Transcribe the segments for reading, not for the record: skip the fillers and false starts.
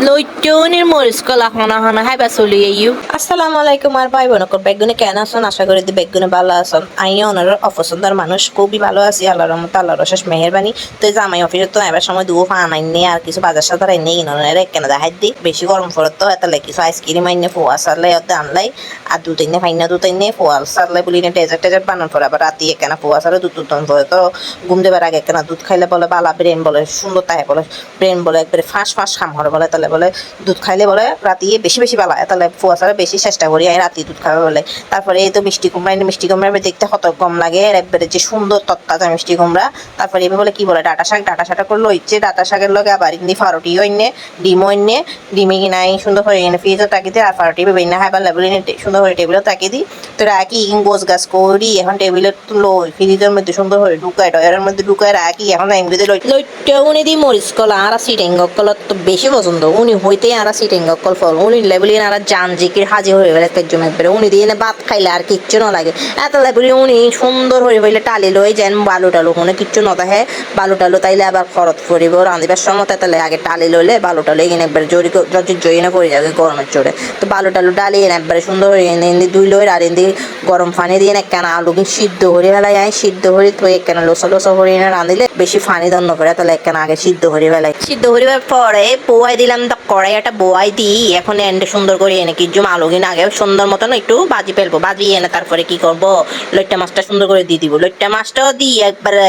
লইটনির মরিচ কলা খানা খানা হাইবা চলি আইউ। আসসালামু আলাইকুম আর ভাই বোনকর বেগুনে কেন আছেন? আশা করি বেগুনে ভালো আছেন। আইও ওনার অপছন্দের মানুষ খুবই ভালো আছি, আল্লাহর রহমতে, আল্লাহর অশেষ মেহেরবানি। তো জামাই অফিসে তো এবার সময় দুও ফান আইনে আর কিছু বাজার সাজার আইনে ইনোনের কেন দেখাই দি বেশি গরম পড়ে তো এতলে কিছু আইসক্রিম আইনে ফোয়া সারলে ওতে আনলাই আর দুধ আইনে ফাইনা দুধ আইনে ফোয়া সারলে বলি না ডেজার্ট বানান পরে আবার রাতি কেন ফোয়া সারে দুধ দুধ পরে তো ঘুম দেবার আগে কেন দুধ খাইলে বলে বালা ব্রেন বলে সুন্দর তাই বলে ব্রেন বলে একবারে ফাঁস খাম হরে বলে তাহলে বলে দুধ খাইলে বলে রাতি বেশি বেশি বালা তাহলে ফোয়া সারে বেশি চেষ্টা করি আর রাতি দুধ খাবে বলে। তারপরে এই তো মিষ্টি কুমড়া দেখতে কত কম লাগে একবারে যে সুন্দর তত্তাজা মিষ্টি কুমড়া। তারপরে এবার বলে কি বলে ডাটা শাক করলো ইচ্ছে ডাটা শাকের লগে আবার ইন্দি ফারুটিও এনে ডিমও এনে ডিমে কিনাই সুন্দর করে এনে ফ্রিজও তাকি দিয়ে আর ফারুটি বেনে হাইবার লেবুল এনে সুন্দর করে টেবিলও তাকি দিই। তো রাখি গোছ গাছ করি এখন টেবিলে তুলো ফ্রিজের মধ্যে সুন্দর করে ঢুকাই ডয়ারের মধ্যে ঢুকাই রাখি এখন এমনিতে লইটা উনি দিই মরিচ কলা আর সিটেঙ্গ কলা তো বেশি পছন্দ উনি হইতে আর সিটেঙ্গ কল ফল উনি লেবুলি আর জান জিকির হাজি হয়ে গেলে একজন একবারে উনি দিয়ে ভাত খাইলে আর কিচ্ছু না লাগে এত লেবুলি উনি সুন্দর হয়ে হইলে টালি লই যেন বালু টালু মনে কিচ্ছু না দেখে বালু টালু তাইলে আবার খরচ পড়িব রাঁধিবার সময় তাহলে আগে টালি লইলে বালু টালু এখানে একবারে জড়ি না পড়ে যাবে গরমের চড়ে তো বালু টালু ডালি এনে একবারে সুন্দর হয়ে এনে দুই লই আর এনে গরম পানি দিয়ে একখানা আলু সিদ্ধ হয়ে ফেলাই সিদ্ধ হয়ে তো একখানা লোসা হয়ে এনে রাঁধিলে বেশি পানি দন্ন করে তাহলে একখানা আগে সিদ্ধ হয়ে ফেলাই সিদ্ধ হইবার পরে বোয়াই দিলাম কড়াই একটা বোয়াই দিই এখন এন্ডে সুন্দর করে এনে কিছু আলু কিনে আগে সুন্দর মতন একটু বাজি ফেলবো বাজি এনে তারপরে কি করবো লইট্টা মাছটা সুন্দর করে দিয়ে দিব লইট্টা মাছটাও দিই একবারে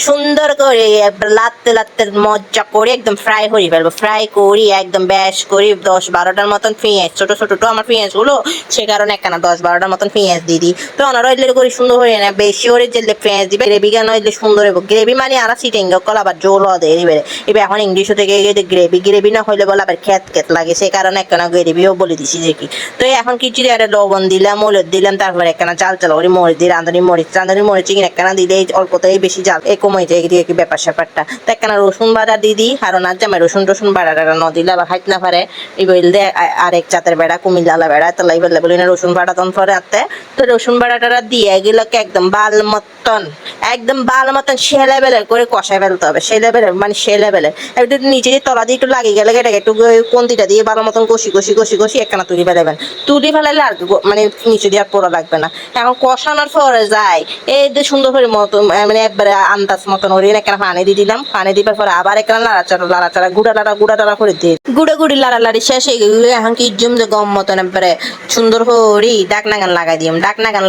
সুন্দর করে একবার লাত্তে মজা করে একদম ফ্রাই করে ফেলবো ফ্রাই করি একদম ব্যাস করি 10-12টার মতন পেঁয়াজ ছোট তো আমার পেঁয়াজ গুলো সে কারণে একখানা 10-12টার মতন পেঁয়াজ দিয়ে দিই তো ওনারা এলে করে সুন্দর হয়ে না বেশি করে যে পেঁয়াজ দিবে গ্রেভি কেন এলে সুন্দর হইব গ্রেভি মানে আর সিটিং কল আবার জোল দেয় এবারে এবার এখন ইংলিশও থেকে গ্রেভি না হইলে বলে আবার খেত লাগে সেই কারণে একখানা গ্রেভিও বলে দিছি দেখি। তো এখন কিছু আর লবণ দিলাম হলুদ দিলাম তারপরে একখানা চাল করে মরিচ দিই রাঁধুনি মরিচ কিনে একখানা দিলে অল্পতেই বেশি জাল এই কমে যায় কি ব্যাপার স্যাপারটা তো একখানা রসুন বাটা দিয়ে দিই কারণ আর জামাই রসুন বাটাটা ন দিলে আবার খাইতে না পারে এই বললে আরেক জাতের বেড়া কুমিল্লা বেড়া তাহলে এবার বলি না রসুন বাটা তখন পরে আনতে তো রসুন বাটাটা দিয়ে এগুলোকে একদম বাল মতন সে লেভেলের করে কষাই ফেলতে হবে সে লেভেলের মানে সে লেভেলের একটু নিচে তলা দিয়ে একটু লাগিয়ে গেলে এটাকে একটু কন্তিটা দিয়ে ভালো মতন কষি একখানা তুলি ফেলাবেন তুলি ফেলাইলে আর মানে নিচে দিয়ে আর পোড়া লাগবে না। এখন কষানোর পরে যায় এই যে সুন্দর করে মতো মানে একবারে আন্দাজ মতন ওর একখানা পানি দিয়ে দিলাম পানি দিবার পরে আবার একখানা লাড়াচাড়া গুড়া করে দিয়ে গুড়ি লাড়ালাড়ি শেষ হয়ে গেলে এখন কি জুম যে গম মতন একবারে সুন্দর করে ডাকনাগান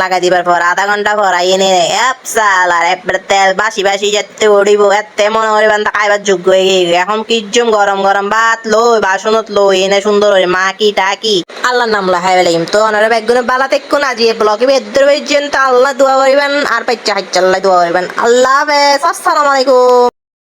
লাগাই দিবার পর আধা ঘন্টা পর এনে চাল আর একবারে তেল বাসি যেতে উড়িব এতে মনে করিবেন খাইবার যোগ্য হয়ে গিয়ে এখন কি জুম গরম ভাত লই বাসনত লই এনে সুন্দর করে মাকি টাকি আল্লাহর নাম লাগাই ফেলাইম। তো ওনারা ব্যাগগুলো বালা তেক্ষণ আজি ব্লগে বেদ্র আল্লাহ দোয়া করিবেন আর পাইচ্চা হাইচ্চা আল্লাহ দোয়া করিবেন। আল্লাহ হাফেজ, আসসালামু আলাইকুম।